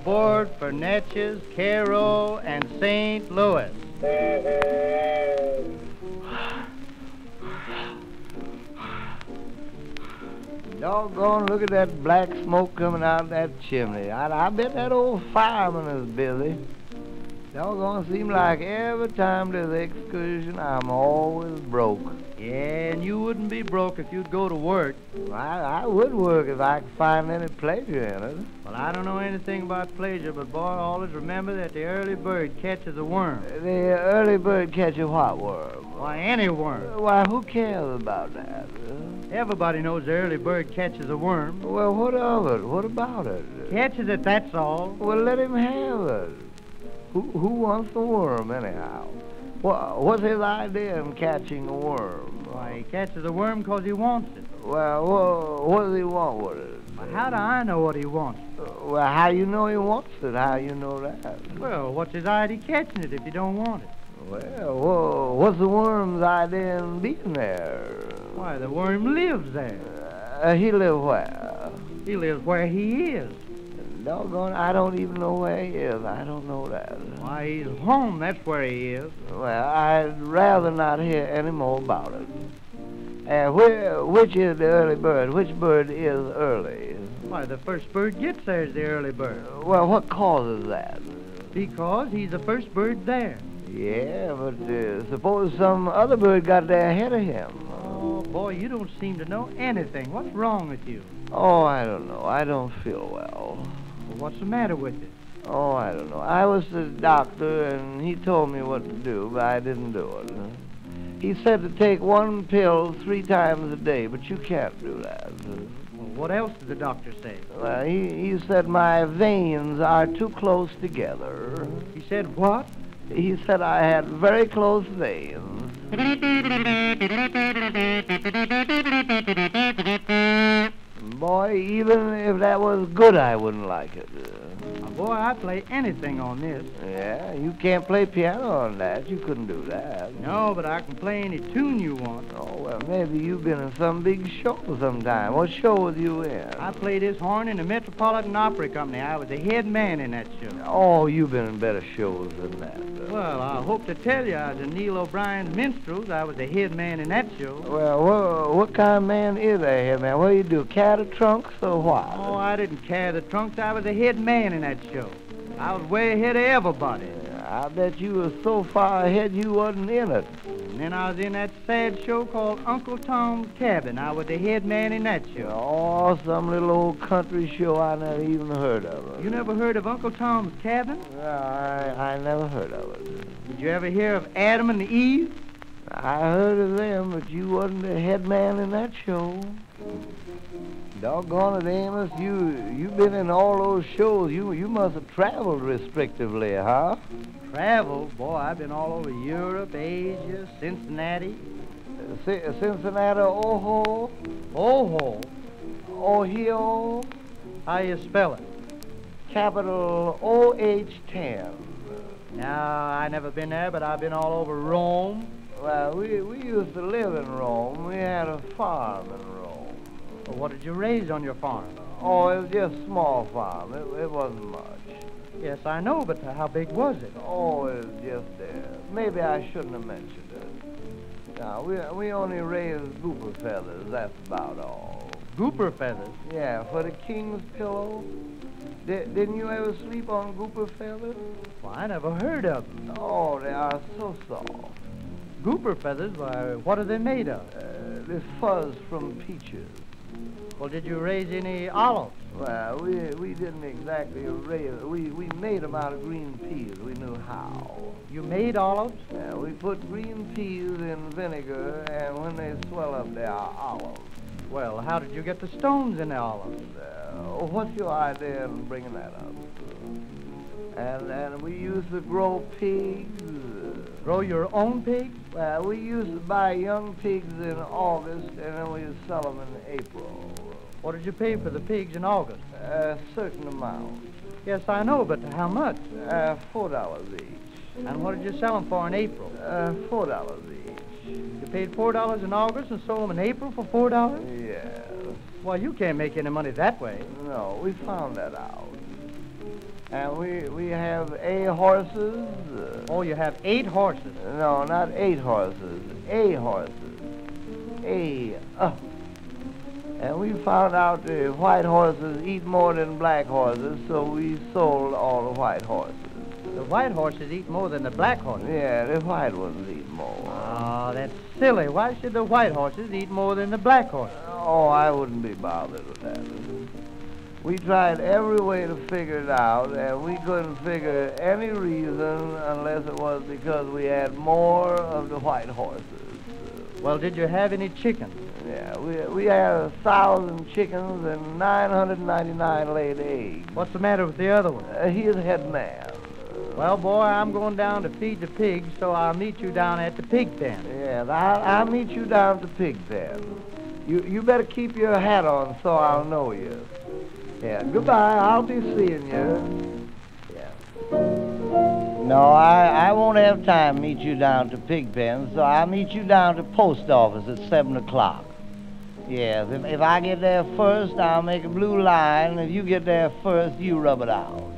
aboard for Natchez, Cairo, and St. Louis. Doggone, look at that black smoke coming out of that chimney. I bet that old fireman is busy. Doggone, seem like every time there's an excursion, I'm always broke. Yeah, and you wouldn't be broke if you'd go to work. I would work if I could find any pleasure in it. Well, I don't know anything about pleasure, but boy, always remember that the early bird catches a worm. The early bird catches what worm? Why, any worm. Why, who cares about that? Everybody knows the early bird catches a worm. Well, what of it? What about it? Catches it, that's all. Well, let him have it. Who wants the worm, anyhow? What's his idea in catching a worm? Why, he catches a worm because he wants it. Well, what does he want with it? Well, how do I know what he wants? Well, how you know he wants it? How you know that? Well, what's his idea catching it if you don't want it? Well, what's the worm's idea in being there? Why, the worm lives there. He lives where? He lives where he is. Doggone, I don't even know where he is. I don't know that. Why, he's home, that's where he is. Well, I'd rather not hear any more about it. Which is the early bird? Which bird is early? Why, the first bird gets there is the early bird. Well, what causes that? Because he's the first bird there. Yeah, but suppose some other bird got there ahead of him. Oh, boy, you don't seem to know anything. What's wrong with you? Oh, I don't know. I don't feel well. Well, what's the matter with you? Oh, I don't know. I was the doctor, and he told me what to do, but I didn't do it. He said to take one pill 3 times a day, but you can't do that. Well, what else did the doctor say? Well, he said my veins are too close together. He said what? He said I had very close veins. Boy, even if that was good, I wouldn't like it. Boy, I'd play anything on this. Yeah, you can't play piano on that. You couldn't do that. No, but I can play any tune you want. Oh, well, maybe you've been in some big show sometime. What show was you in? I played this horn in the Metropolitan Opera Company. I was the head man in that show. Oh, you've been in better shows than that. Well, I hope to tell you I was in Neil O'Brien's Minstrels. I was the head man in that show. Well, what kind of man is that head man? What do you do, carry the trunks or what? Oh, I didn't carry the trunks. I was the head man in that show. I was way ahead of everybody. I bet you were so far ahead you wasn't in it. And then I was in that sad show called Uncle Tom's Cabin. I was the head man in that show. Oh, some little old country show I never even heard of. You never heard of Uncle Tom's Cabin? I never heard of it. Did you ever hear of Adam and Eve? I heard of them, but you wasn't the head man in that show. Doggone it, Amos, you've been in all those shows. You must have traveled restrictively, huh? Travel? Boy, I've been all over Europe, Asia, Cincinnati. Cincinnati, Oho? Oho? Ohio? How you spell it? Capital O-H-10. Now, I never been there, but I've been all over Rome. Well, we used to live in Rome. We had a farm in Rome. Well, what did you raise on your farm? Oh, it was just a small farm. It wasn't much. Yes, I know, but how big was it? Oh, it was just there. Maybe I shouldn't have mentioned it. Now, we only raised gopher feathers. That's about all. Gopher feathers? Yeah, for the king's pillow. Didn't you ever sleep on gopher feathers? Well, I never heard of them. Oh, they are so soft. Gopher feathers? Why, what are they made of? They're fuzz from peaches. Well, did you raise any olives? Well, we didn't exactly raise it. We made them out of green peas. We knew how. You made olives? Yeah, we put green peas in vinegar, and when they swell up, they are olives. Well, how did you get the stones in the olives? What's your idea in bringing that up? And we used to grow pigs. Grow your own pigs? Well, we used to buy young pigs in August, and then we would sell them in April. What did you pay for the pigs in August? A certain amount. Yes, I know, but how much? $4 each. And what did you sell them for in April? $4 each. You paid $4 in August and sold them in April for $4? Yes. Well, you can't make any money that way. No, we found that out. And we have 8 horses. Oh, you have 8 horses. No, not 8 horses. 8 horses. A. And we found out the white horses eat more than black horses, so we sold all the white horses. The white horses eat more than the black horses. Yeah, the white ones eat more. Oh, that's silly. Why should the white horses eat more than the black horses? Oh, I wouldn't be bothered with that. We tried every way to figure it out, and we couldn't figure any reason unless it was because we had more of the white horses. Well, did you have any chickens? Yeah, we had 1,000 chickens and 999 laid eggs. What's the matter with the other one? He's head man. Well, boy, I'm going down to feed the pigs, so I'll meet you down at the pig pen. Yeah, I'll meet you down at the pig pen. You better keep your hat on so I'll know you. Yeah, goodbye. I'll be seeing you. Yeah. No, I won't have time to meet you down to pig pen, so I'll meet you down to post office at 7 o'clock. Yes, if I get there first, I'll make a blue line. If you get there first, you rub it out.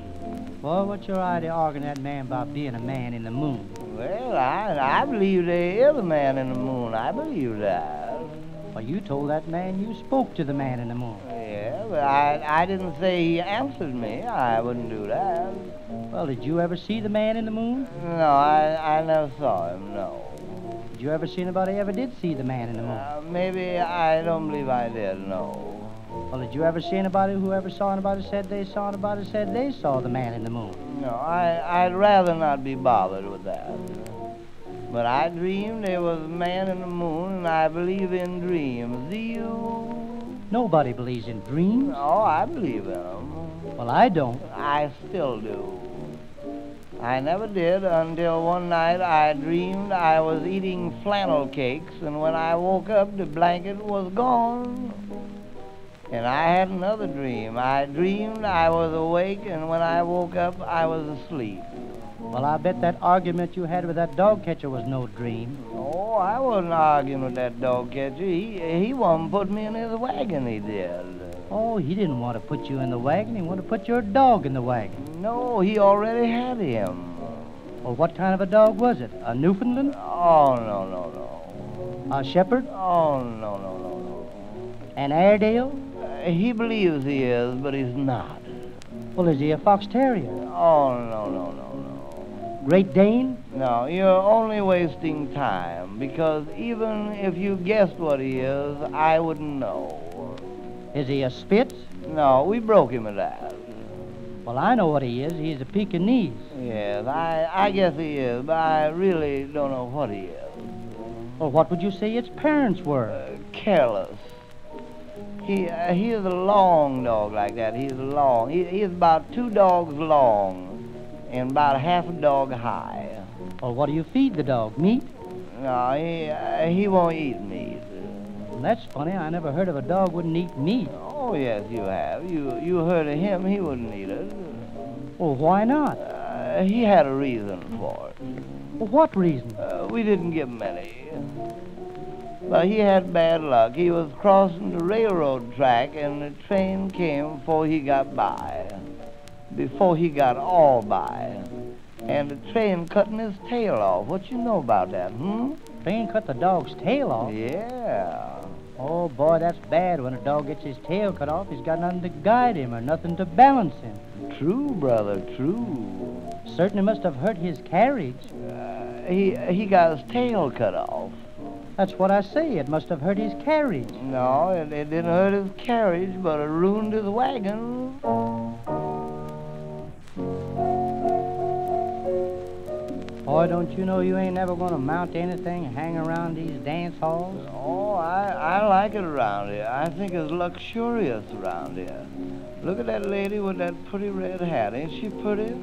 Boy, what's your idea arguing that man about being a man in the moon? Well, I believe there is a man in the moon. I believe that. Well, you told that man you spoke to the man in the moon. Yeah, but I didn't say he answered me. I wouldn't do that. Well, did you ever see the man in the moon? No, I never saw him, no. Did you ever see anybody ever did see the man in the moon? Maybe I don't believe I did, no. Well, did you ever see anybody who ever saw anybody said they saw anybody said they saw the man in the moon? No, I'd rather not be bothered with that. But I dreamed there was a man in the moon, and I believe in dreams. Do you? Nobody believes in dreams. Oh, I believe in them. Well, I don't. I still do. I never did until one night I dreamed I was eating flannel cakes, and when I woke up, the blanket was gone. And I had another dream. I dreamed I was awake, and when I woke up, I was asleep. Well, I bet that argument you had with that dog catcher was no dream. Oh, I wasn't arguing with that dog catcher. He wanted to put me in his wagon, he did. Oh, he didn't want to put you in the wagon. He wanted to put your dog in the wagon. No, he already had him. Well, what kind of a dog was it? A Newfoundland? Oh, no. A Shepherd? Oh, no. An Airedale? He believes he is, but he's not. Well, is he a Fox Terrier? Oh, no. Great Dane? No, you're only wasting time, because even if you guessed what he is, I wouldn't know. Is he a Spitz? No, we broke him at that. Well, I know what he is. He's a Pekingese. Yes, I guess he is, but I really don't know what he is. Well, what would you say its parents were? Careless. He is a long dog like that. He's long. He is about 2 dogs long and about half a dog high. Well, what do you feed the dog? Meat? No, he won't eat meat. Well, that's funny. I never heard of a dog wouldn't eat meat. Oh, yes, you have. You heard of him. He wouldn't eat it. Well, why not? He had a reason for it. Well, what reason? We didn't give him any. But he had bad luck. He was crossing the railroad track, and the train came before he got by. Before he got all by. And the train cutting his tail off. What you know about that, Train cut the dog's tail off? Yeah. Oh, boy, that's bad. When a dog gets his tail cut off, he's got nothing to guide him or nothing to balance him. True, brother, true. Certainly must have hurt his carriage. He got his tail cut off. That's what I say. It must have hurt his carriage. No, it didn't hurt his carriage, but it ruined his wagon. Boy, don't you know you ain't never going to mount anything and hang around these dance halls? Oh, I like it around here. I think it's luxurious around here. Look at that lady with that pretty red hat. Ain't she pretty?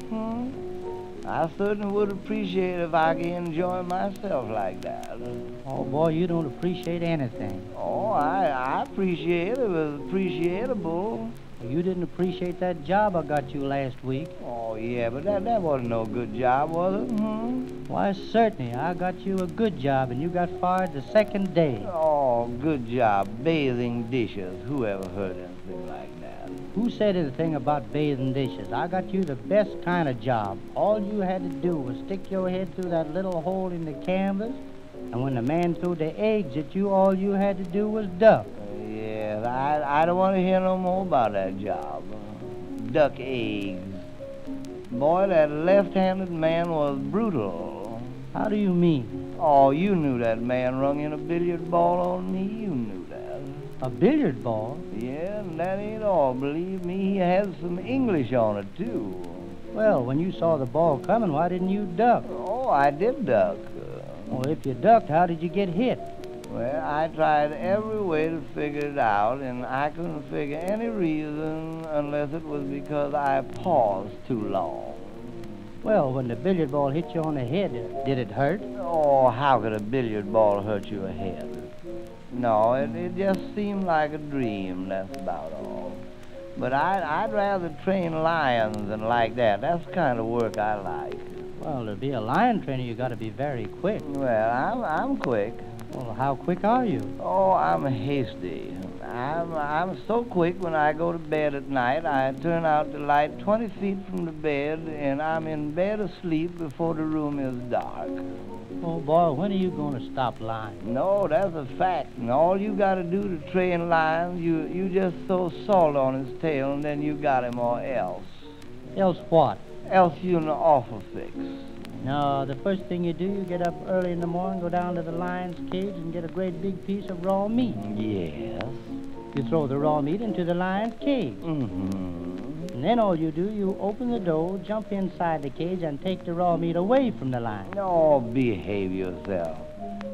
I certainly would appreciate if I could enjoy myself like that. Oh, boy, you don't appreciate anything. Oh, I appreciate it. It was appreciable. You didn't appreciate that job I got you last week. Oh, yeah, but that wasn't no good job, was it? Why, certainly. I got you a good job, and you got fired the second day. Oh, good job. Bathing dishes. Who ever heard anything like that? Who said anything about bathing dishes? I got you the best kind of job. All you had to do was stick your head through that little hole in the canvas, and when the man threw the eggs at you, all you had to do was duck. Yes, I don't want to hear no more about that job. Duck eggs. Boy, that left-handed man was brutal. How do you mean? Oh, you knew that man rung in a billiard ball on me. You knew that. A billiard ball? Yeah, and that ain't all. Believe me, he has some English on it, too. Well, when you saw the ball coming, why didn't you duck? Oh, I did duck. Well, if you ducked, how did you get hit? Well, I tried every way to figure it out, and I couldn't figure any reason unless it was because I paused too long. Well, when the billiard ball hit you on the head, did it hurt? Oh, how could a billiard ball hurt your head? No, it just seemed like a dream, that's about all. But I'd rather train lions than like that. That's the kind of work I like. Well, to be a lion trainer, you got to be very quick. Well, I'm quick. Well, how quick are you? Oh, I'm hasty. I'm so quick when I go to bed at night, I turn out the light 20 feet from the bed, and I'm in bed asleep before the room is dark. Oh, boy, when are you going to stop lying? No, that's a fact. And all you got to do to train lions, you just throw salt on his tail, and then you got him, or else. Else what? Else you're in an awful fix. No, the first thing you do, you get up early in the morning, go down to the lion's cage and get a great big piece of raw meat. Yes. You throw the raw meat into the lion's cage. Mm-hmm. And then all you do, you open the door, jump inside the cage, and take the raw meat away from the lion. Oh, behave yourself.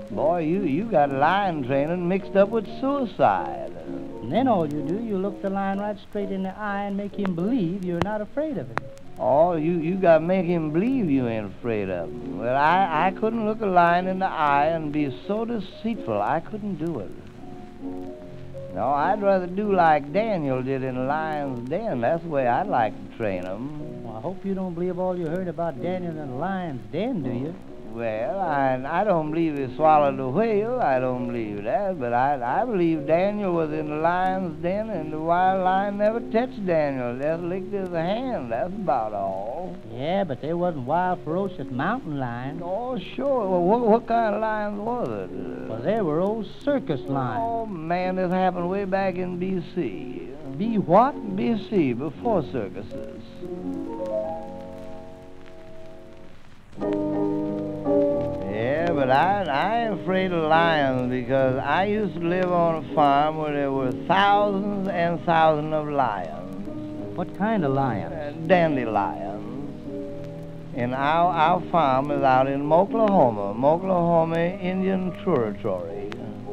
Boy, you got lion training mixed up with suicide. And then all you do, you look the lion right straight in the eye and make him believe you're not afraid of him. Oh, you got to make him believe you ain't afraid of him. Well, I couldn't look a lion in the eye and be so deceitful. I couldn't do it. No, I'd rather do like Daniel did in the lion's den. That's the way I'd like to train him. Well, I hope you don't believe all you heard about Daniel in the lion's den, do you? Well, I don't believe he swallowed a whale. I don't believe that. But I believe Daniel was in the lion's den and the wild lion never touched Daniel. Just licked his hand. That's about all. Yeah, but they wasn't wild, ferocious mountain lions. Oh, sure. Well, what kind of lions was it? Well, they were old circus lions. Oh, man, this happened way back in B.C. Be what? B.C., before circuses. Yeah, but I ain't afraid of lions because I used to live on a farm where there were thousands and thousands of lions. What kind of lions? Dandelions. And our farm is out in Oklahoma Indian Territory.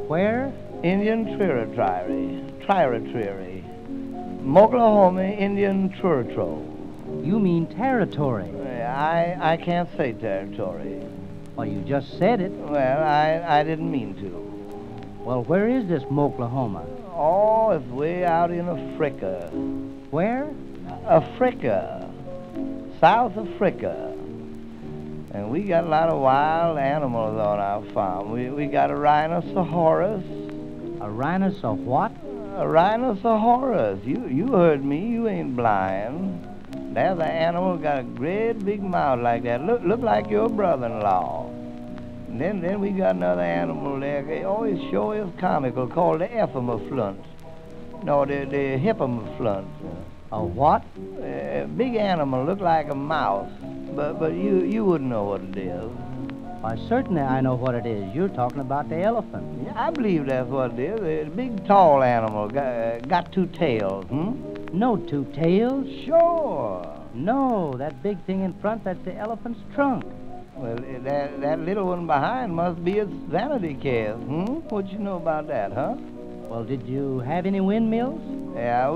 Where? Indian Territory. Oklahoma Indian Territory. You mean territory. I can't say territory. Well, you just said it. Well, I didn't mean to. Well, where is this Oklahoma? Oh, it's way out in Africa. Where? Africa. South Africa. And we got a lot of wild animals on our farm. We got a rhinoceros. A rhinoceros what? A rhinoceros. You heard me. You ain't blind. There's an animal got a great big mouth like that. Look like your brother-in-law. And then we got another animal there. It always sure is comical, called the ephemophalunt. No, the hippomophalunt. A what? Big animal, look like a mouse. But you wouldn't know what it is. Why, certainly I know what it is. You're talking about the elephant. Yeah, I believe that's what it is. A big, tall animal, got two tails, No two tails? Sure. No, that big thing in front, that's the elephant's trunk. Well, that little one behind must be its vanity case, What you know about that, huh? Well, did you have any windmills? Yeah,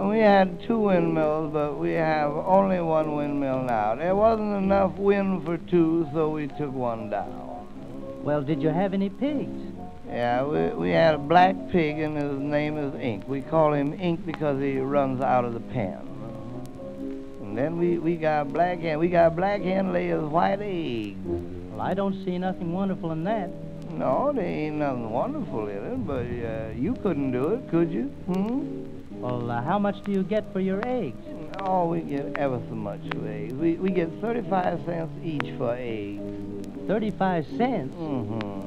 we had two windmills, but we have only one windmill now. There wasn't enough wind for two, so we took one down. Well, did you have any pigs? Yeah, we had a black pig, and his name is Ink. We call him Ink because he runs out of the pen. And then we got a black hen. We got a black hen lays white eggs. Well, I don't see nothing wonderful in that. No, there ain't nothing wonderful in it, but you couldn't do it, could you? Well, how much do you get for your eggs? Oh, we get ever so much for eggs. We get 35 cents each for eggs. 35 cents? Mm-hmm.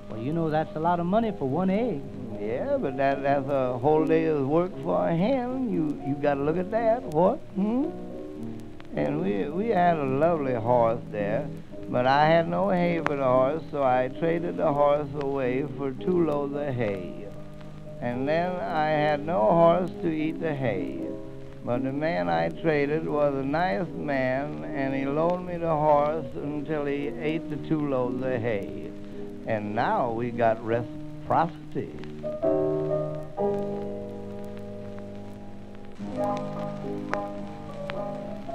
Well, you know that's a lot of money for one egg. Yeah, but that's a whole day's work for a hen. You got to look at that. What? And we had a lovely horse there, but I had no hay for the horse, so I traded the horse away for 2 loads of hay. And then I had no horse to eat the hay. But the man I traded was a nice man, and he loaned me the horse until he ate the 2 loads of hay. And now we got reciprocity.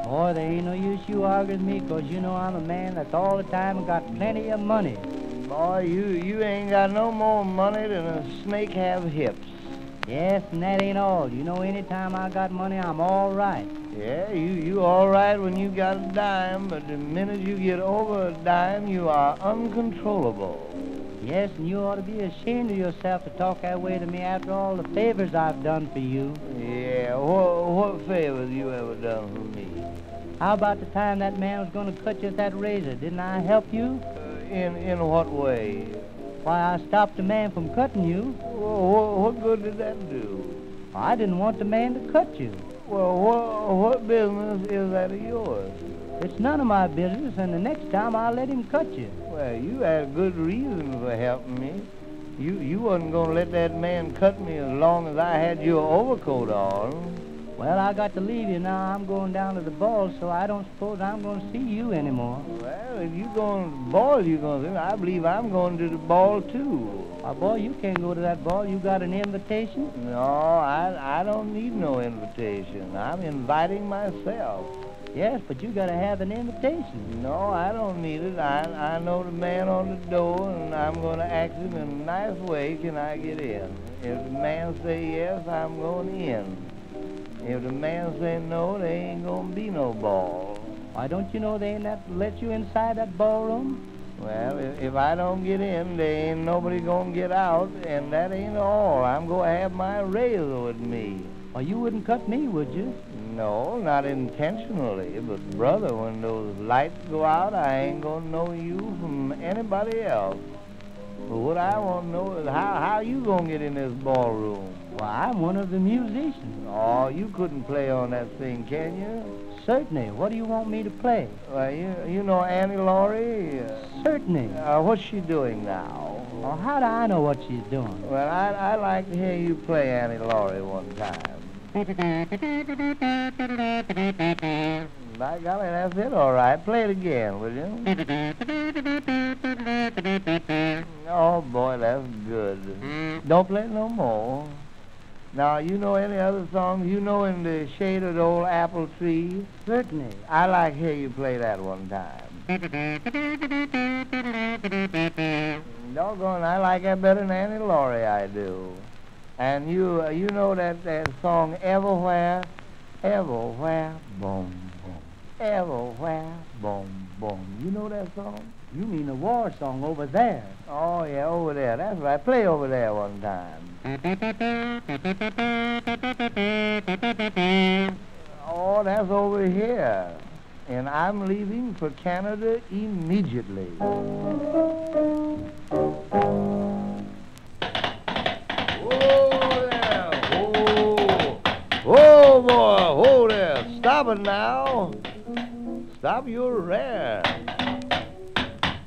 Boy, there ain't no use you arguing with me, 'cause you know I'm a man that's all the time and got plenty of money. Boy, you ain't got no more money than a snake have hips. Yes, and that ain't all. You know, anytime I got money, I'm all right. Yeah, you all right when you got a dime, but the minute you get over a dime, you are uncontrollable. Yes, and you ought to be ashamed of yourself to talk that way to me after all the favors I've done for you. Yeah, what favors you ever done for me? How about the time that man was going to cut you with that razor? Didn't I help you? In what way? Why, I stopped the man from cutting you. Well, what good did that do? I didn't want the man to cut you. Well, what business is that of yours? It's none of my business, and the next time I'll let him cut you. Well, you had good reason for helping me. You wasn't going to let that man cut me as long as I had your overcoat on. Well, I got to leave you now. I'm going down to the ball, so I don't suppose I'm going to see you anymore. Well, if you going to the ball, you're going to see me. I believe I'm going to the ball, too. Why, boy, you can't go to that ball. You got an invitation? No, I don't need no invitation. I'm inviting myself. Yes, but you got to have an invitation. No, I don't need it. I know the man on the door, and I'm going to ask him in a nice way, can I get in? If the man say yes, I'm going in. If the man say no, there ain't going to be no ball. Why, don't you know they ain't that let you inside that ballroom? Well, if I don't get in, there ain't nobody going to get out, and that ain't all. I'm going to have my razor with me. Well, you wouldn't cut me, would you? No, not intentionally. But, brother, when those lights go out, I ain't going to know you from anybody else. But what I want to know is how you going to get in this ballroom? Well, I'm one of the musicians. Oh, you couldn't play on that thing, can you? Certainly. What do you want me to play? Well, you know Annie Laurie? Certainly. What's she doing now? Well, how do I know what she's doing? Well, I'd like to hear you play Annie Laurie one time. By golly, that's it, all right. Play it again, will you? Oh, boy, that's good. Don't play it no more. Now, you know any other songs? You know In the Shade of the Old Apple Tree? Certainly. I'd like to hear you play that one time. Doggone, I like that better than Annie Laurie, I do. And you know that song Everywhere? Everywhere, boom, boom. Everywhere, boom, boom. You know that song? You mean the war song over there. Oh, yeah, over there. That's right. Play over there one time. Oh, that's over here. And I'm leaving for Canada immediately. Whoa there. Whoa. Whoa, boy. Whoa there. Stop it now. Stop your rare.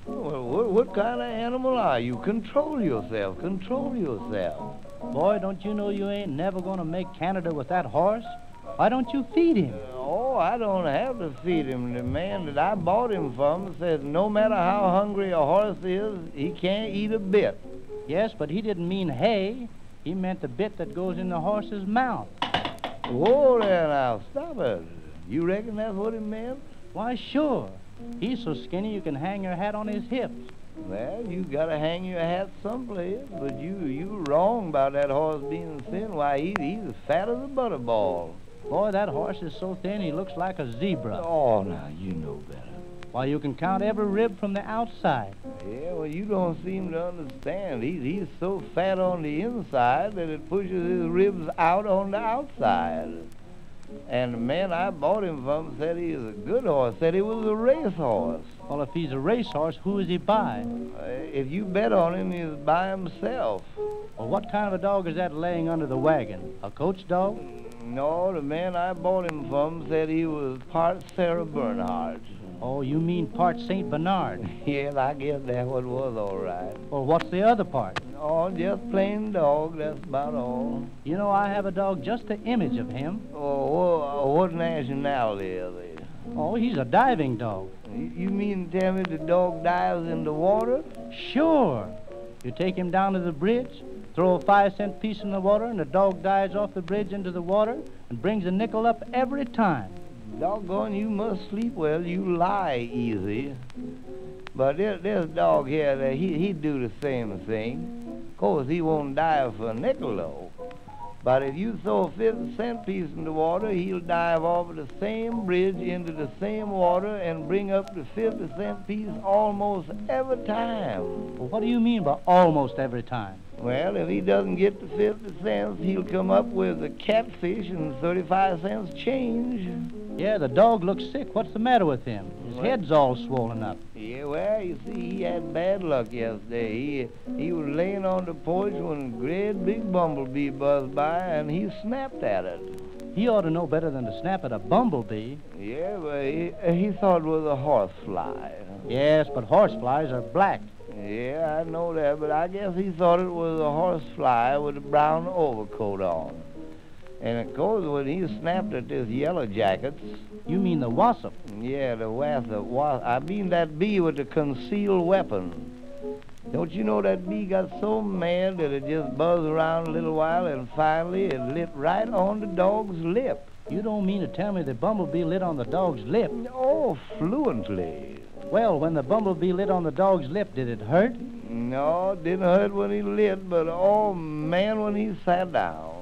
What kind of animal are you? Control yourself. Control yourself. Boy, don't you know you ain't never going to make Canada with that horse? Why don't you feed him? Oh, I don't have to feed him. The man that I bought him from says no matter how hungry a horse is, he can't eat a bit. Yes, but he didn't mean hay. He meant the bit that goes in the horse's mouth. Whoa there now, stop it. You reckon that's what he meant? Why, sure. He's so skinny you can hang your hat on his hips. Well, you gotta hang your hat someplace, but you wrong about that horse being thin. Why, he's as fat as a butterball. Boy, that horse is so thin he looks like a zebra. Oh, now, you know better. Why, you can count every rib from the outside. Yeah, well, you don't seem to understand. He's so fat on the inside that it pushes his ribs out on the outside. And the man I bought him from said he was a good horse, said he was a racehorse. Well, if he's a racehorse, who is he by? If you bet on him, he's by himself. Well, what kind of a dog is that laying under the wagon? A coach dog? No, the man I bought him from said he was part Sarah Bernhardt. Oh, you mean part St. Bernard. Yes, I guess that what was all right. Well, what's the other part? Oh, just plain dog, that's about all. You know, I have a dog just the image of him. Oh, what nationality is he? Oh, he's a diving dog. You mean to tell me the dog dives in the water? Sure. You take him down to the bridge, throw a 5-cent piece in the water, and the dog dives off the bridge into the water and brings a nickel up every time. Doggone, you must sleep well. You lie easy. But this dog here, he'd do the same thing. Of course, he won't dive for a nickel, though. But if you throw a 50-cent piece in the water, he'll dive off of the same bridge into the same water and bring up the 50-cent piece almost every time. Well, what do you mean by almost every time? Well, if he doesn't get the 50 cents, he'll come up with a catfish and 35 cents change. Yeah, the dog looks sick. What's the matter with him? His head's all swollen up. Yeah, well, you see, he had bad luck yesterday. He was laying on the porch when a great big bumblebee buzzed by, and he snapped at it. He ought to know better than to snap at a bumblebee. Yeah, but he thought it was a horsefly. Yes, but horseflies are black. Yeah, I know that, but I guess he thought it was a horsefly with a brown overcoat on. And of course, when he snapped at this yellow jackets... You mean the wasp? Yeah, the wasp. I mean that bee with the concealed weapon. Don't you know that bee got so mad that it just buzzed around a little while and finally it lit right on the dog's lip. You don't mean to tell me the bumblebee lit on the dog's lip? Oh, fluently. Well, when the bumblebee lit on the dog's lip, did it hurt? No, it didn't hurt when he lit, but oh man, when he sat down.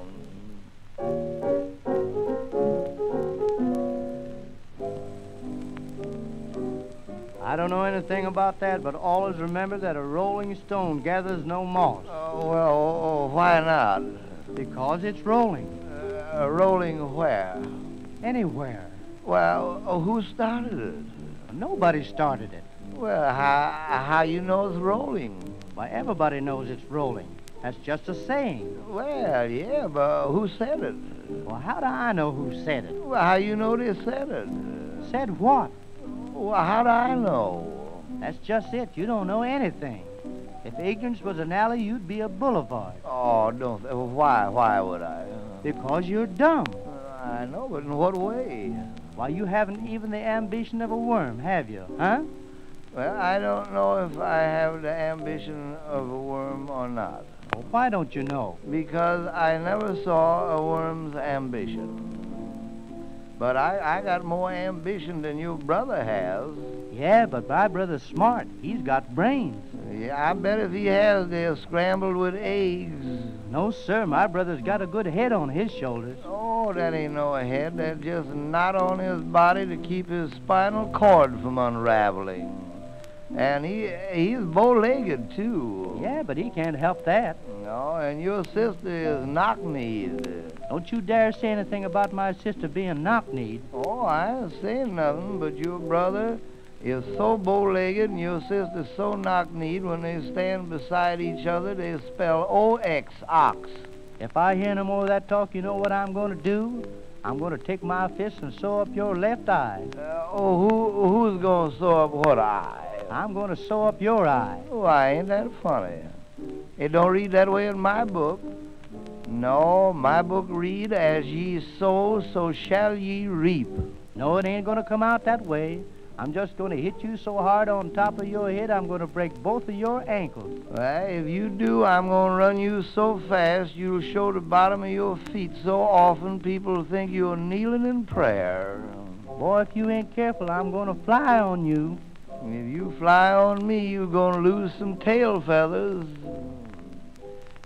I don't know anything about that, but always remember that a rolling stone gathers no moss. Why not? Because it's rolling. Rolling where? Anywhere. Well, who started it? Nobody started it. Well, how you know it's rolling? Why, everybody knows it's rolling. That's just a saying. Well, yeah, but who said it? Well, how do I know who said it? Well, how you know they said it? Said what? Well, how do I know? That's just it. You don't know anything. If ignorance was an alley, you'd be a boulevard. Oh, don't. Why would I? Because you're dumb. I know, but in what way? Why, you haven't even the ambition of a worm, have you? Huh? Well, I don't know if I have the ambition of a worm or not. Well, why don't you know? Because I never saw a worm's ambition. But I got more ambition than your brother has. Yeah, but my brother's smart. He's got brains. Yeah, I bet if he has, they're scrambled with eggs. No, sir. My brother's got a good head on his shoulders. Oh, that ain't no head. That's just a knot on his body to keep his spinal cord from unraveling. And he's bow-legged, too. Yeah, but he can't help that. No, and your sister is knock-kneed. Don't you dare say anything about my sister being knock-kneed. Oh, I ain't saying nothing, but your brother is so bow-legged and your sister's so knock-kneed when they stand beside each other, they spell O-X, ox. If I hear no more of that talk, you know what I'm going to do? I'm going to take my fist and sew up your left eye. Who's going to sew up what eye? I'm going to sew up your eye. Why, ain't that funny? It don't read that way in my book. No, my book read, as ye sow, so shall ye reap. No, it ain't going to come out that way. I'm just going to hit you so hard on top of your head, I'm going to break both of your ankles. Well, if you do, I'm going to run you so fast, you'll show the bottom of your feet so often people will think you're kneeling in prayer. Boy, if you ain't careful, I'm going to fly on you. If you fly on me, you're gonna lose some tail feathers.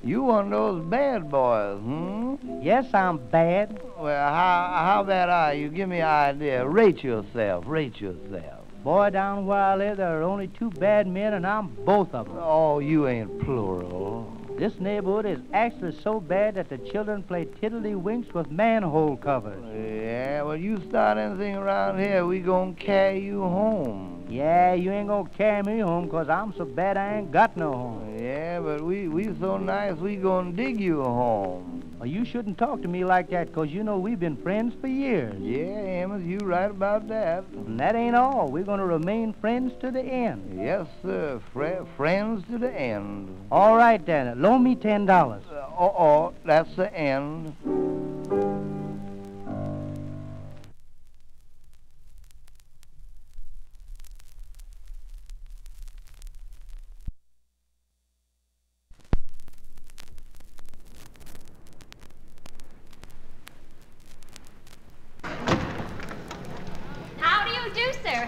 You one of those bad boys, hmm? Yes, I'm bad. Well, how bad are you? Give me an idea. Rate yourself. Rate yourself. Boy, down where I live, there are only 2 bad men, and I'm both of them. Oh, you ain't plural. This neighborhood is actually so bad that the children play tiddlywinks with manhole covers. Yeah, well, you start anything around here, we gonna carry you home. Yeah, you ain't gonna carry me home, 'cause I'm so bad I ain't got no home. Yeah, but we so nice, we gonna dig you a home. Well, you shouldn't talk to me like that, 'cause you know we've been friends for years. Yeah, Amos, you right about that. And that ain't all. We're gonna remain friends to the end. Yes, sir. Friends to the end. All right, then. Loan me $10. That's the end.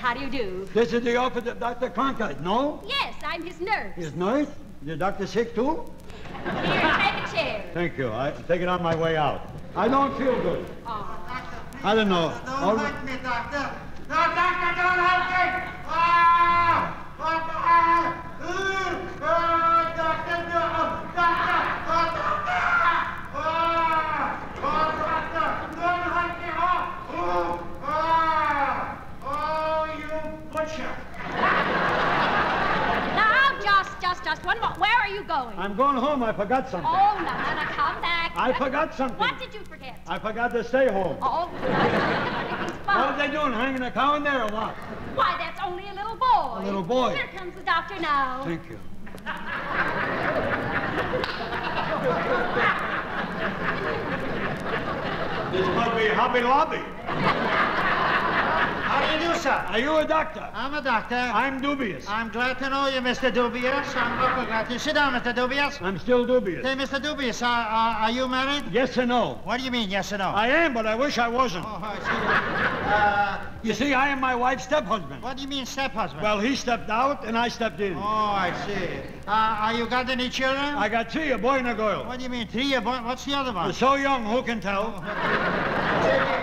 How do you do? This is the office of Dr. Cronkite, no? Yes, I'm his nurse. His nurse? Is the doctor sick, too? Here, take a chair. Thank you. I'll take it on my way out. I don't feel good. Oh. I don't know. Don't hurt me, doctor. No, doctor, don't hurt me. Ah! Doctor, doctor, no. Doctor, doctor. Doctor, don't hurt me. Butcher. Now, just one more. Where are you going? I'm going home. I forgot something. Oh, no, come back. I forgot something. What did you forget? I forgot to stay home. Oh, What are they doing, hanging a cow in there or what? Why, that's only a little boy. A little boy? Here comes the doctor now. Thank you. This must be Hobby Lobby. How do you do, sir? Are you a doctor? I'm a doctor. I'm dubious. I'm glad to know you, Mr. Dubious. I'm awful glad to. Sit down, Mr. Dubious. I'm still dubious. Say, Mr. Dubious, are you married? Yes or no? What do you mean, yes or no? I am, but I wish I wasn't. Oh, I see. You see, I am my wife's step-husband. What do you mean, step-husband? Well, he stepped out and I stepped in. Oh, I see. Are you got any children? I got 3, a boy and a girl. What do you mean, 3? What's the other one? They're so young, who can tell? Do you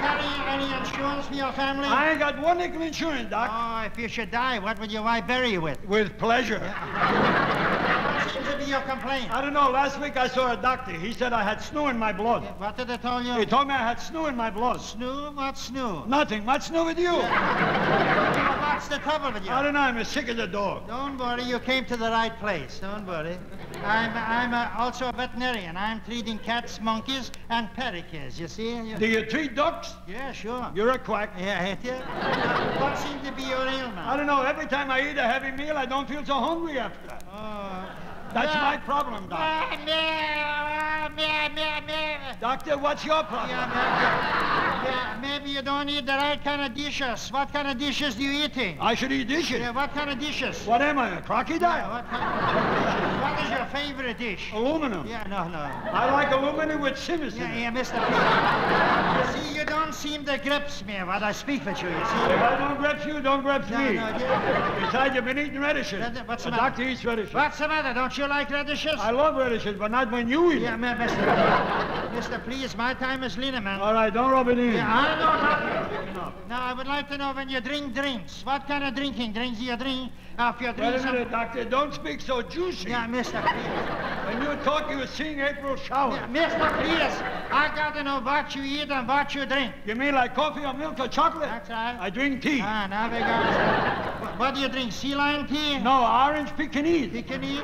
carry any insurance for your family? I ain't got 1 nickel insurance, Doc. Oh, if you should die, what would your wife bury you with? With pleasure. What seems to be your complaint? I don't know, last week I saw a doctor. He said I had snoo in my blood. What did they tell you? He told me I had snoo in my blood. Snoo? What's snoo? Nothing. What's new with you? What's the trouble with you? I don't know, I'm as sick as a dog. Don't worry, you came to the right place. Don't worry. I'm also a veterinarian. I'm treating cats, monkeys, and parakeets, you see? Do you treat ducks? Yeah, sure. You're a quack. Yeah, ain't you? What seems to be your ailment? I don't know, every time I eat a heavy meal, I don't feel so hungry after. Oh. That's my problem, Doc. Doctor, what's your problem? Yeah, maybe you don't eat the right kind of dishes. What kind of dishes do you eating? I should eat dishes. Yeah, what kind of dishes? What am I, a crocodile? Yeah, what is your favorite dish? Aluminum. Yeah, no. I like aluminum with shivers in it. Yeah, Mr. You see, you don't seem to grasp me when I speak with you, you see. If I don't grab you, don't grab me. No, Besides, you've been eating radishes. What's The the matter? doctor eats radishes. What's the matter? Don't you like radishes? I love radishes, but not when you eat Yeah, them. Mister, please, my time is limited, man. All right, don't rub it in. Yeah, I know that. Now, I would like to know when you drink drinks. What kind of drinks do you drink? If you Wait drink a some... minute, doctor. Don't speak so juicy. Yeah, mister, please. When you talk, you were seeing April shower. Yeah, mister, please. I got to know what you eat and what you drink. You mean like coffee or milk or chocolate? That's right. I drink tea. Ah, now we got What do you drink, sea lion tea? No, orange Pekingese. You can eat?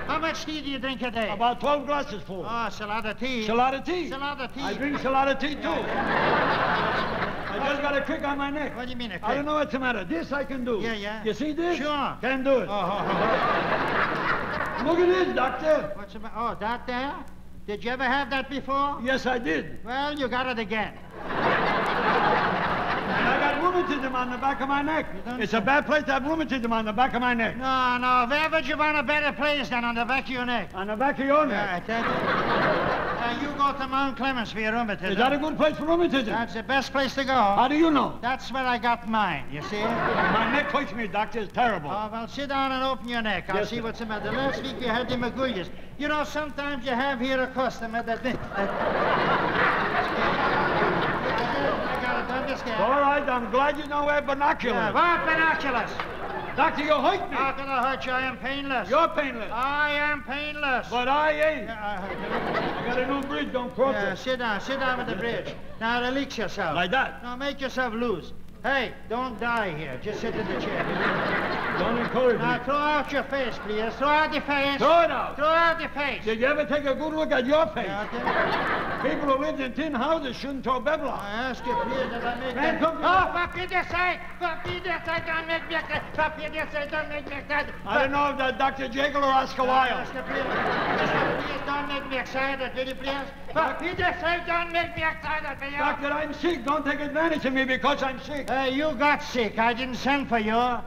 How much tea do you drink a day? About 12 glasses full. Oh, it's a lot of tea. It's a lot of tea. It's a lot of tea. I drink a lot of tea, too. I just got a crick on my neck. What do you mean, a I crick? don't know what's the matter. This I can do. Yeah. You see this? Sure. Can do it. Oh. Look at this, doctor. What's the matter? Oh, that there? Did you ever have that before? Yes, I did. Well, you got it again. And I got rheumatism on the back of my neck. It's a bad place to have rheumatism on the back of my neck. No. Where would you want a better place than on the back of your neck? On the back of your neck. Yeah, I tell you. You go to Mount Clemens for your rheumatism. Is that a good place for rheumatism? That's the best place to go. How do you know? That's where I got mine, you see? My neck hurts me, doctor. It's terrible. Oh, well, sit down and open your neck. I'll Yes, see sir. what's the matter. Last week you had the magullias. You know, sometimes you have here a customer that... I got it done this guy. All right, I'm glad you don't wear binoculars. Yeah, what binoculars? Doctor, you hurt me. How can I hurt you? I am painless. You're painless. I am painless. But I ain't. Yeah, I got a new bridge, don't cross yeah, it. sit down with the bridge. Now relax yourself. Like that. Now make yourself loose. Hey, don't die here. Just sit in the chair. Don't encourage Now me. throw out your face, please. Throw out the face. Throw it out. Throw out the face. Did you ever take a good look at your face? Yeah, People who live in tin houses shouldn't throw bevel I out. ask you, please, that I make Man, that... come Oh, for pity's sake! For pity's sake, don't make me excited! For pity's sake, don't make me excited! I don't know if that's Dr. Jekyll or Oscar I Wilde. ask you, please, please, don't make me excited, will you, please? For pity's sake, don't make me excited, will you? Doctor, I'm sick. Don't take advantage of me because I'm sick. You got sick. I didn't send for you.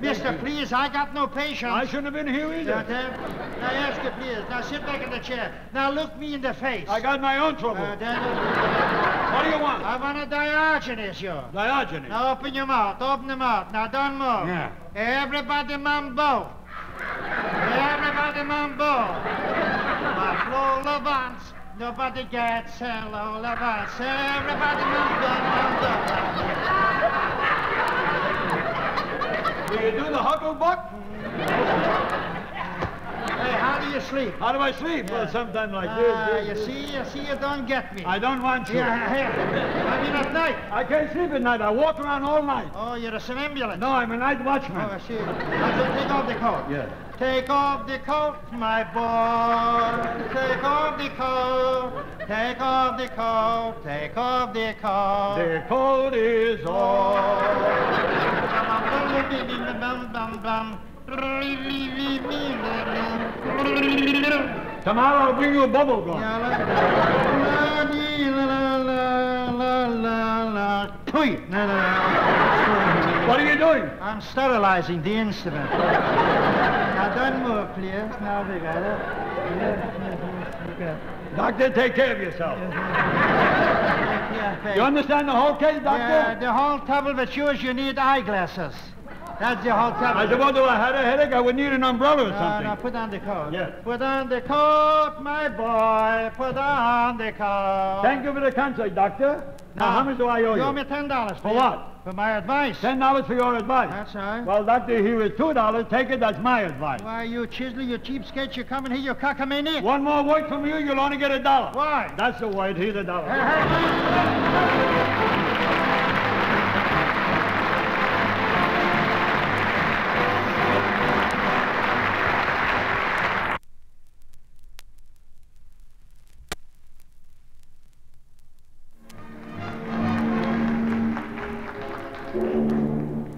Mister, please, I got no patience. I shouldn't have been here either. Now, ask you, please. Now, sit back in the chair. Now, look me in the face. I got my own trouble. What do you want? I want a Diogenes, you. Diogenes. Now, open your mouth. Open the mouth. Now, don't move. Yeah. Everybody mambo. Everybody mambo. Buffalo Levance. Nobody gets hello Levance. Everybody mambo. Do you do the hucklebuck? Hey, how do you sleep? How do I sleep? Well, sometime like this. You see, you don't get me. I don't want to. Yeah, here. I mean, at night. I can't sleep at night. I walk around all night. Oh, you're a somnambulist. No, I'm a night Oh, watchman. I see. Now, so take off the coat. Yes. Take off the coat, my boy. Take off the coat. Take off the coat. Take off the coat. The cold is off. Tomorrow I'll bring you a bubble gum. What are you doing? I'm sterilizing the instrument. Now don't move, please. Now we got it. Doctor, take care of yourself. You understand the whole case, doctor? Yeah, the whole trouble with you is you need eyeglasses. That's the whole trouble. I suppose if I had a headache, I would need an umbrella or No, something. no, put on the coat. Yes. Put on the coat, my boy. Put on the coat. Thank you for the concert, doctor. Now, how much do I owe You you? owe me $10. For please. what? For my advice. $10 for your advice. That's right. Well, doctor, here is $2. Take it. That's my advice. Why, you chiseler, you cheapskate, you come in here, you cockamaniac. One more word from you, you'll only get $1. Why? That's the word. Here's $1.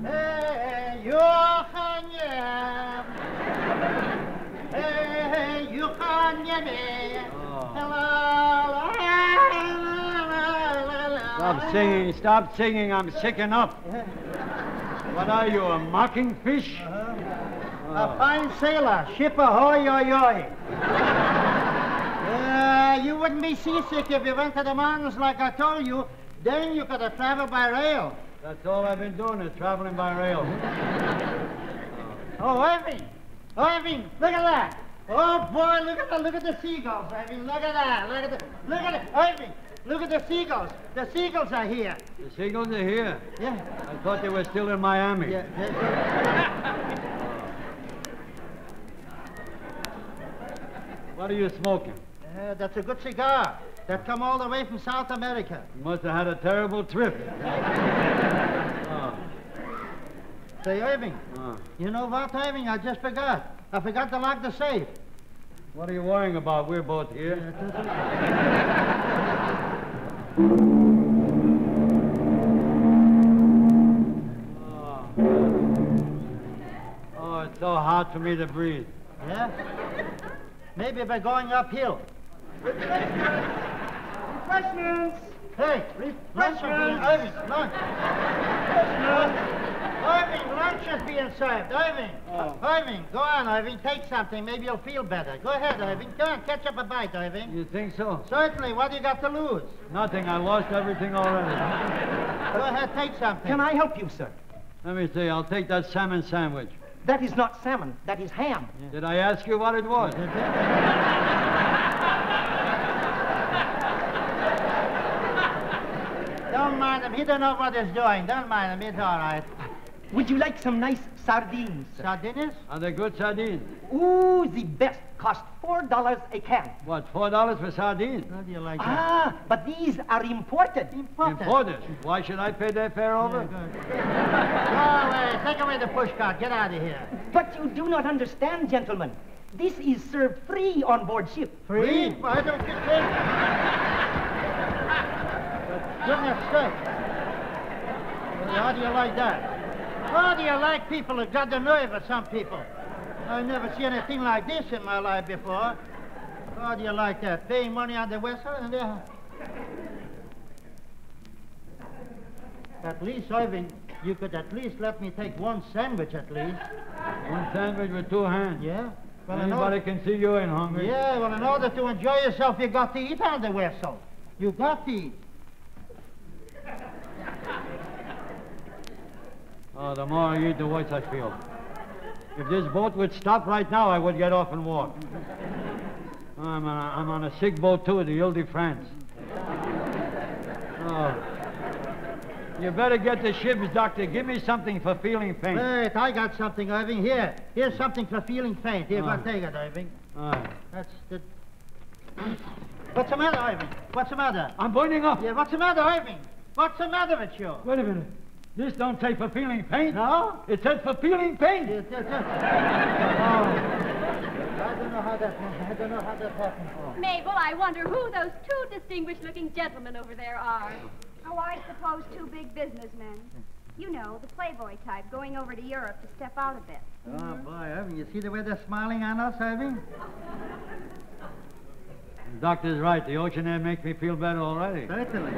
Hey, you hanya. Hey, you hanya me. Stop singing. I'm sick enough. What are you, a mocking fish? A fine sailor, ship ahoy, oi, oi. You wouldn't be seasick if you went to the mountains like I told you. Then you could have traveled by rail. That's all I've been doing is traveling by rail. Oh, Irving! Irving, look at that! Oh boy, look at the seagulls, Irving. Look at that. Look at it. Irving, look at the seagulls. The seagulls are here. The seagulls are here. Yeah. I thought they were still in Miami. Yeah. What are you smoking? That's a good cigar. That come all the way from South America. You must have had a terrible trip. Say, Irving, you know what, Irving? I just forgot. I forgot to lock the safe. What are you worrying about? We're both here. Oh, it's so hard for me to breathe. Yeah? Maybe by going uphill. Refreshments! Hey, refreshments! Irving, come on. Irving, lunch is being served. Irving. Irving, go on, Irving. Take something. Maybe you'll feel better. Go ahead, Irving. Go on, catch up a bite, Irving. You think so? Certainly. What do you got to lose? Nothing. I lost everything already. Go ahead, take something. Can I help you, sir? Let me see. I'll take that salmon sandwich. That is not salmon. That is ham. Did I ask you what it was? Don't mind him. He don't know what he's doing. Don't mind him. It's all right. Would you like some nice sardines, sir? Sardines? Are they good sardines? Ooh, the best. Cost $4 a can. What, $4 for sardines? How do you like that? Ah, but these are imported. Imported. Why should I pay their fare over? Go away. Take away the push cart. Get out of here. But you do not understand, gentlemen. This is served free on board ship. Free? Why don't you take... Goodness sake. How do you like that? How do you like people that got the nerve of some people? I've never seen anything like this in my life before. How do you like that? Paying money on the vessel and At least, Irving, you could at least let me take one sandwich at least. One sandwich with two hands. Yeah? Well, Anybody can see you ain't hungry. Yeah, well, in order to enjoy yourself, you got to eat on the vessel. You got to eat. Oh, the more I eat, the worse I feel. If this boat would stop right now, I would get off and walk. I'm on a sick boat, too, the Ile de France. Oh. You better get the ship's doctor. Give me something for feeling faint. Wait, I got something, Irving. Here. Here's something for feeling faint. Here, go and take it, Irving. All right. That's the... What's the matter, Irving? What's the matter? I'm burning up. Yeah, what's the matter, Irving? What's the matter with you? Wait a minute. This don't say for feeling pain. No? It says for feeling pain. I don't know how that happened. Mabel, I wonder who those two distinguished-looking gentlemen over there are. Oh, I suppose two big businessmen. You know, the playboy type, going over to Europe to step out a bit. Oh, boy, Irving, you see the way they're smiling on us, Irving? The doctor's right. The ocean air makes me feel better already. Certainly.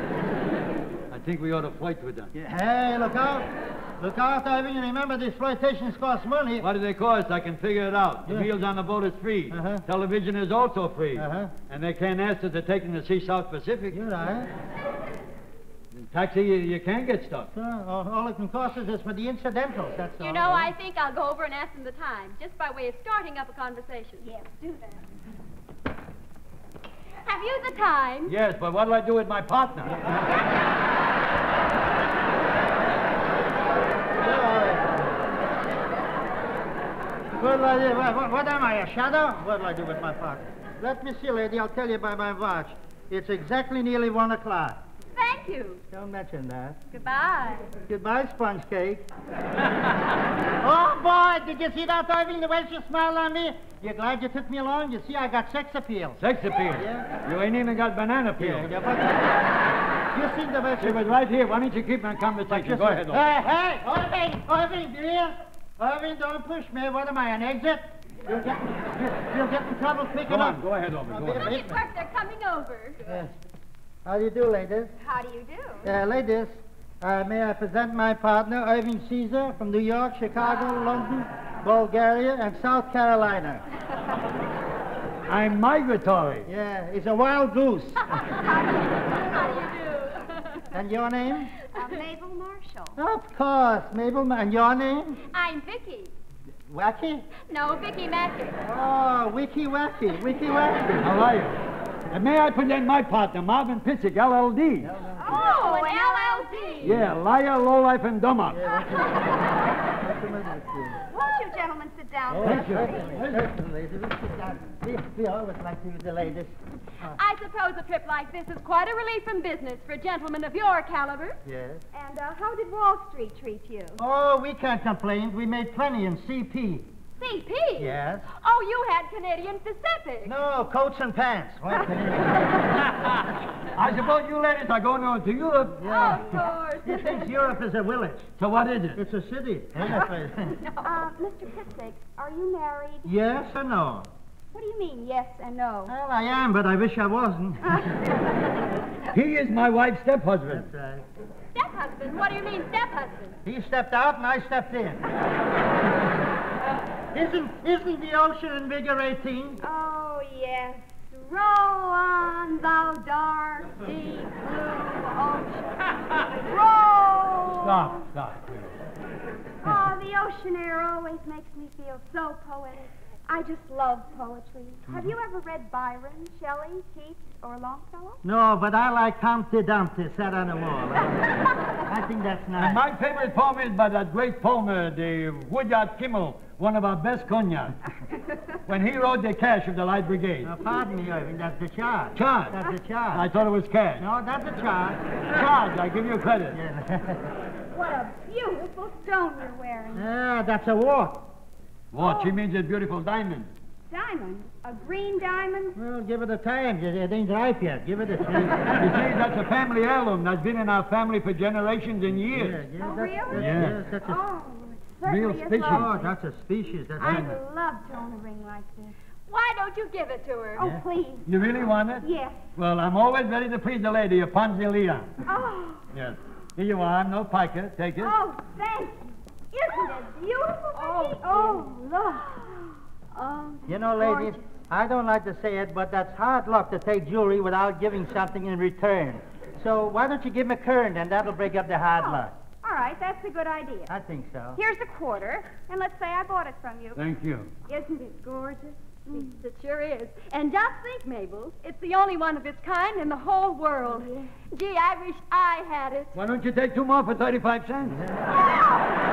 I think we ought to flirt with them. Yeah, hey, look out. Look out, Irving, and remember these flirtations cost money. What do they cost? I can figure it out. The Yeah. meals on the boat is free. Television is also free. And they can't ask us to take them to see South Pacific. You're right. In taxi, you can't get stuck. All it can cost us is for the incidentals, that's all. You know, I think I'll go over and ask them the time, just by way of starting up a conversation. Yes, do that. Have you the time? Yes, but what'll I do with my partner? What am I, a shadow? What'll I do with my partner? Let me see, lady. I'll tell you by my watch. It's exactly nearly 1 o'clock. Thank you. Don't mention that. Goodbye. Goodbye, sponge cake. Oh, boy, did you see that, Irving? The way she smiled on me? You glad you took me along? You see, I got sex appeal. Sex appeal? Yeah. You ain't even got banana peel. Yeah, but you see the way she... She was right here. Why don't you keep my conversation? Go ahead, Owen. Hey, Irving, dear. Irving, don't push me. What am I, an exit? You'll get in trouble quick Go enough. on, go ahead, Owen. Go ahead. Look, Clark, they're coming over. Yes. How do you do, ladies? How do you do? Ladies, may I present my partner, Irving Caesar, from New York, Chicago, London, Bulgaria, and South Carolina. I'm migratory. Yeah, he's a wild goose. How do you do? And your name? Mabel Marshall. Of course, Mabel. And your name? I'm Vicky. Wacky? No, Vicky Mackey. Oh, Wiki Wacky. Wiki Wacky. How are you? And may I present my partner, Marvin Pissick, LLD. Oh, an LLD. Yeah, liar, lowlife, and dumber. Won't you gentlemen sit down? Thank you. Certainly. We always like to use the ladies. I suppose a trip like this is quite a relief from business for a gentleman of your caliber. Yes. And how did Wall Street treat you? Oh, we can't complain. We made plenty in CP. CP? Yes. Oh, you had Canadian Pacific. No, coats and pants. I suppose you ladies are going on to Europe. Yeah. Of course. He thinks Europe is a village. So what is it? It's a city. Mr. Pissick, are you married? Yes or no? What do you mean, yes and no? Well, I am, but I wish I wasn't. He is my wife's step-husband. That's right. Step-husband? What do you mean, step-husband? He stepped out and I stepped in. Isn't the ocean invigorating? Oh, yes. Row on, thou dark, deep blue ocean. Row! Stop. Oh, the ocean air always makes me feel so poetic. I just love poetry. Have you ever read Byron, Shelley, Keats, or Longfellow? No, but I like Humpty Dumpty sat on the wall. I think that's nice. And my favorite poem is by that great poem, the Woodyard Kimmel, one of our best cognac. When he wrote The Cash of the Light Brigade. Pardon me, Irving, that's the charge. Charge? That's the charge. I thought it was cash. No, that's the charge. Charge, I give you credit. What a beautiful stone you're wearing. Yeah, that's a wart. What? She means a beautiful diamond. Diamond? A green diamond? Well, give it a time. It ain't ripe yet. Give it a chance. You see, that's a family heirloom that's been in our family for generations and years. Oh, really? Yes, that's a... Oh, it certainly Real is species. Oh, lovely. that's a species. That's I'd love to own a ring like this. Why don't you give it to her? Oh, please. You really want it? Yes. Well, I'm always ready to please the lady upon the Leon. Oh, Yes. Here you are, no piker. Take it. oh, thank you. Isn't it beautiful? Oh, look. Oh, You know, lady, gorgeous. I don't like to say it, but that's hard luck to take jewelry without giving something in return. So why don't you give me a current, and that'll break up the hard luck. All right, that's a good idea. I think so. Here's a quarter, and let's say I bought it from you. Thank you. Isn't it gorgeous? It sure is. And just think, Mabel, it's the only one of its kind in the whole world. Gee, I wish I had it. Why don't you take two more for 35 cents?